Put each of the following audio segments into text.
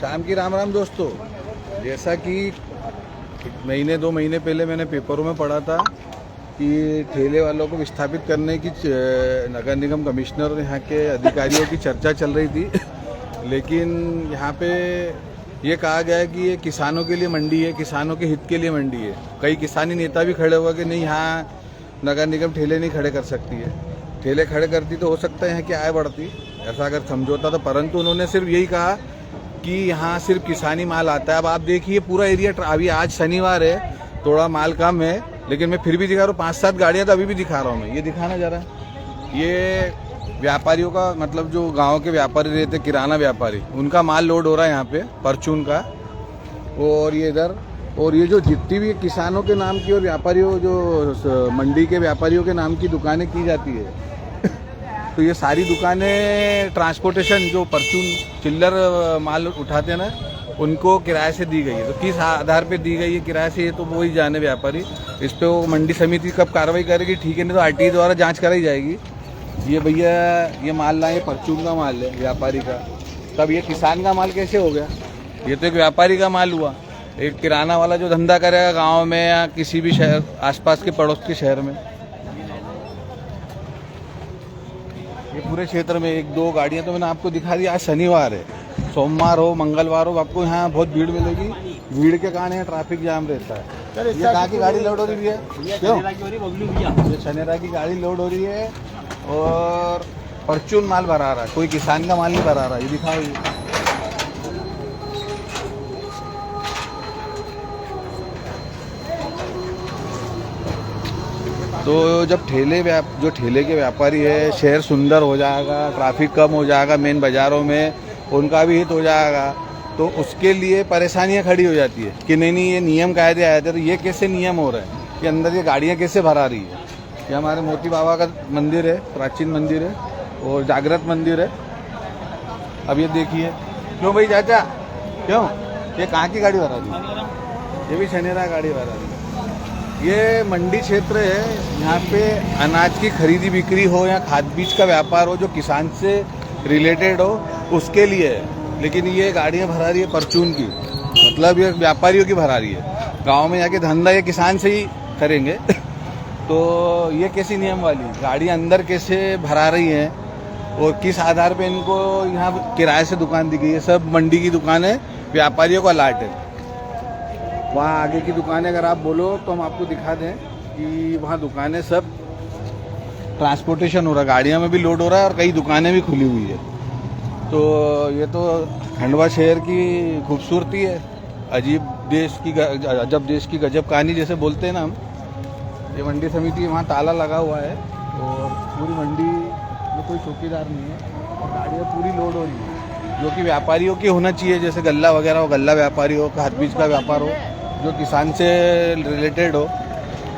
शाम की राम राम दोस्तों। जैसा कि महीने 2 महीने पहले मैंने पेपरों में पढ़ा था कि ठेले वालों को विस्थापित करने की नगर निगम कमिश्नर और यहाँ के अधिकारियों की चर्चा चल रही थी। लेकिन यहाँ पे ये कहा गया है कि ये किसानों के लिए मंडी है, किसानों के हित के लिए मंडी है। कई किसानी नेता भी खड़े हुआ कि नहीं, यहाँ नगर निगम ठेले नहीं खड़े कर सकती है। ठेले खड़े करती तो हो सकता है यहाँ की आय बढ़ती, ऐसा अगर समझौता था, परंतु उन्होंने सिर्फ यही कहा कि यहाँ सिर्फ किसानी माल आता है। अब आप देखिए पूरा एरिया, अभी आज शनिवार है, थोड़ा माल कम है, लेकिन मैं फिर भी दिखा रहा हूँ 5-7 गाड़ियाँ तो अभी भी दिखा रहा हूँ मैं। ये दिखाना जरा, ये व्यापारियों का, मतलब जो गांव के व्यापारी रहते, किराना व्यापारी, उनका माल लोड हो रहा है यहाँ पे परचून का। और ये इधर, और ये जो जितनी भी किसानों के नाम की और व्यापारियों, जो मंडी के व्यापारियों के नाम की दुकानें की जाती है, तो ये सारी दुकानें ट्रांसपोर्टेशन, जो परचून चिल्लर माल उठाते हैं ना, उनको किराए से दी गई है। तो किस आधार पे दी गई है किराए से, ये तो वही जाने व्यापारी। इस पे वो मंडी समिति कब कार्रवाई करेगी, ठीक है, नहीं तो आरटीआई द्वारा जांच कराई जाएगी। ये भैया ये माल लाए, परचून का माल है व्यापारी का, तब ये किसान का माल कैसे हो गया? ये तो एक व्यापारी का माल हुआ। एक किराना वाला जो धंधा करेगा गाँव में या किसी भी शहर, आसपास के पड़ोस के शहर में, ये पूरे क्षेत्र में 1-2 गाड़ियां तो मैंने आपको दिखा दी। आज शनिवार है, सोमवार हो मंगलवार हो, आपको यहाँ बहुत भीड़ मिलेगी। भीड़ के कारण यहाँ ट्रैफिक जाम रहता है। ये कहाँ की गाड़ी लोड हो रही है? क्यों? ये छनेरा की गाड़ी लोड हो रही है और परचून माल भरा रहा है, कोई किसान का माल नहीं भरा रहा। ये दिखाओ, ये तो जब जो ठेले के व्यापारी है, शहर सुंदर हो जाएगा, ट्रैफिक कम हो जाएगा, मेन बाज़ारों में उनका भी हित हो जाएगा, तो उसके लिए परेशानियां खड़ी हो जाती है कि नहीं ये नियम कायदे आए थे, तो ये कैसे नियम हो रहा है कि अंदर ये गाड़ियां कैसे भरा रही है। ये हमारे मोती बाबा का मंदिर है, प्राचीन मंदिर है और जागृत मंदिर है। अब ये देखिए, क्यों भाई चाचा, क्यों ये कहाँ की गाड़ी भरा रही? ये भी छनेरा गाड़ी भरा रही है। ये मंडी क्षेत्र है, यहाँ पे अनाज की खरीदी बिक्री हो या खाद बीज का व्यापार हो, जो किसान से रिलेटेड हो, उसके लिए है। लेकिन ये गाड़ियाँ भरा रही है परचून की, मतलब ये व्यापारियों की भरा रही है। गांव में जाके धंधा ये किसान से ही करेंगे। तो ये कैसी नियम वाली गाड़ियाँ अंदर कैसे भरा रही हैं और किस आधार पे इनको यहाँ किराए से दुकान दी गई है? सब मंडी की दुकानें व्यापारियों का अलाट है। वहाँ आगे की दुकानें अगर आप बोलो तो हम आपको दिखा दें कि वहाँ दुकानें सब ट्रांसपोर्टेशन हो रहा है, गाड़ियों में भी लोड हो रहा है और कई दुकानें भी खुली हुई है। तो ये तो खंडवा शहर की खूबसूरती है, अजब देश की गजब कहानी जैसे बोलते हैं ना हम। ये मंडी समिति, वहाँ ताला लगा हुआ है और पूरी मंडी में कोई चौकीदार नहीं है और गाड़ियाँ पूरी लोड हो रही है, जो कि व्यापारियों की होना चाहिए। जैसे गल्ला वगैरह हो, गल्ला व्यापारी हो, खाद बीज का व्यापार हो, जो किसान से रिलेटेड हो,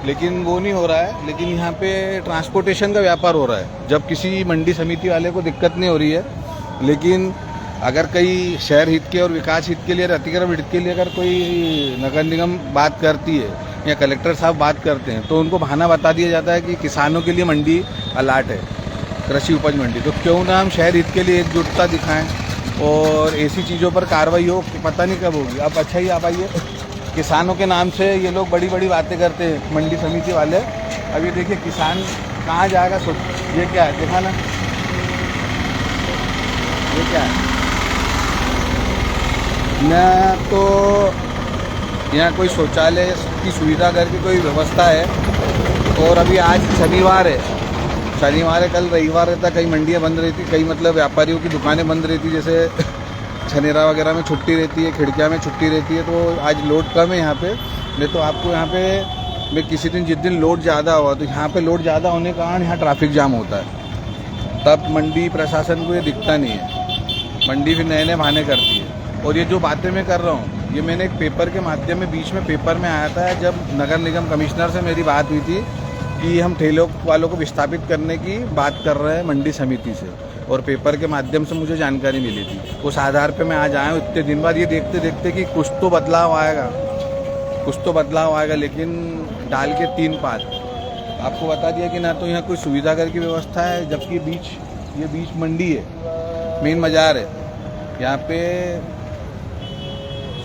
लेकिन वो नहीं हो रहा है। लेकिन यहाँ पे ट्रांसपोर्टेशन का व्यापार हो रहा है, जब किसी मंडी समिति वाले को दिक्कत नहीं हो रही है। लेकिन अगर कई शहर हित के और विकास हित के लिए, अतिक्रम हित के लिए अगर कोई नगर निगम बात करती है या कलेक्टर साहब बात करते हैं, तो उनको बहाना बता दिया जाता है कि किसानों के लिए मंडी अलाट है, कृषि उपज मंडी। तो क्यों ना हम शहर हित के लिए एकजुटता दिखाएं और ऐसी चीज़ों पर कार्रवाई हो, पता नहीं कब होगी। अब अच्छा ही आप आइए, किसानों के नाम से ये लोग बड़ी बड़ी बातें करते हैं मंडी समिति वाले। अब ये देखिए किसान कहाँ जाएगा, सोच। ये क्या है, देखा ना, ये क्या है ना, तो यहाँ कोई शौचालय की सुविधा करके कोई व्यवस्था है। और अभी आज शनिवार है, कल रविवार रहता, कई मंडियाँ बंद रहती, कई मतलब व्यापारियों की दुकानें बंद रहती, जैसे छनेरा वगैरह में छुट्टी रहती है, खिड़कियाँ में छुट्टी रहती है। तो आज लोड कम है यहाँ पे। नहीं तो आपको यहाँ पे मैं किसी दिन, जिस दिन लोड ज़्यादा हुआ, तो यहाँ पे लोड ज़्यादा होने के कारण यहाँ ट्रैफिक जाम होता है, तब मंडी प्रशासन को ये दिखता नहीं है। मंडी फिर नए नए बहाने करती है। और ये जो बातें मैं कर रहा हूँ, ये मैंने एक पेपर के माध्यम में, बीच में पेपर में आया था, जब नगर निगम कमिश्नर से मेरी बात हुई थी कि हम ठेलों वालों को विस्थापित करने की बात कर रहे हैं मंडी समिति से, और पेपर के माध्यम से मुझे जानकारी मिली थी। उस आधार पे मैं आज आया हूँ इतने दिन बाद, ये देखते देखते कि कुछ तो बदलाव आएगा। लेकिन डाल के 3 पात आपको बता दिया कि ना तो यहाँ कोई सुविधा घर की व्यवस्था है, जबकि ये बीच मंडी है, मेन बाजार है। यहाँ पे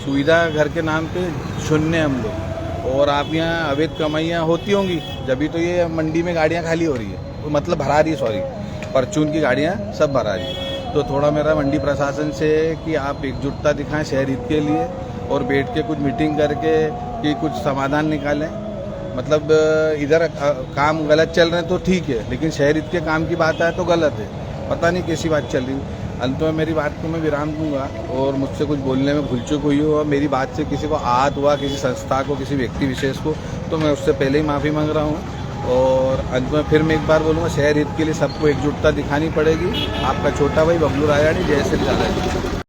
सुविधा घर के नाम पे शून्य हम लोग। और आप यहाँ अवैध कमाइयाँ होती होंगी, जब तो ये मंडी में गाड़ियाँ खाली हो रही है, मतलब भरा रही है, सॉरी, परचून की गाड़ियाँ सब भरा रही है। तो थोड़ा मेरा मंडी प्रशासन से कि आप एकजुटता दिखाएं शहर हित के लिए, और बैठ के कुछ मीटिंग करके कि कुछ समाधान निकालें। मतलब इधर काम गलत चल रहे हैं तो ठीक है, लेकिन शहर हित के काम की बात है तो गलत है। पता नहीं कैसी बात चल रही है। अंत में मेरी बात को मैं विराम दूंगा, और मुझसे कुछ बोलने में भूल चूक हुई हो और मेरी बात से किसी को आहत हुआ, किसी संस्था को, किसी व्यक्ति विशेष को, तो मैं उससे पहले ही माफ़ी मांग रहा हूँ। और अंत में फिर मैं एक बार बोलूँगा, शहर हित के लिए सबको एकजुटता दिखानी पड़ेगी। आपका छोटा भाई बबलू राजानी, जय श्री राधा जी।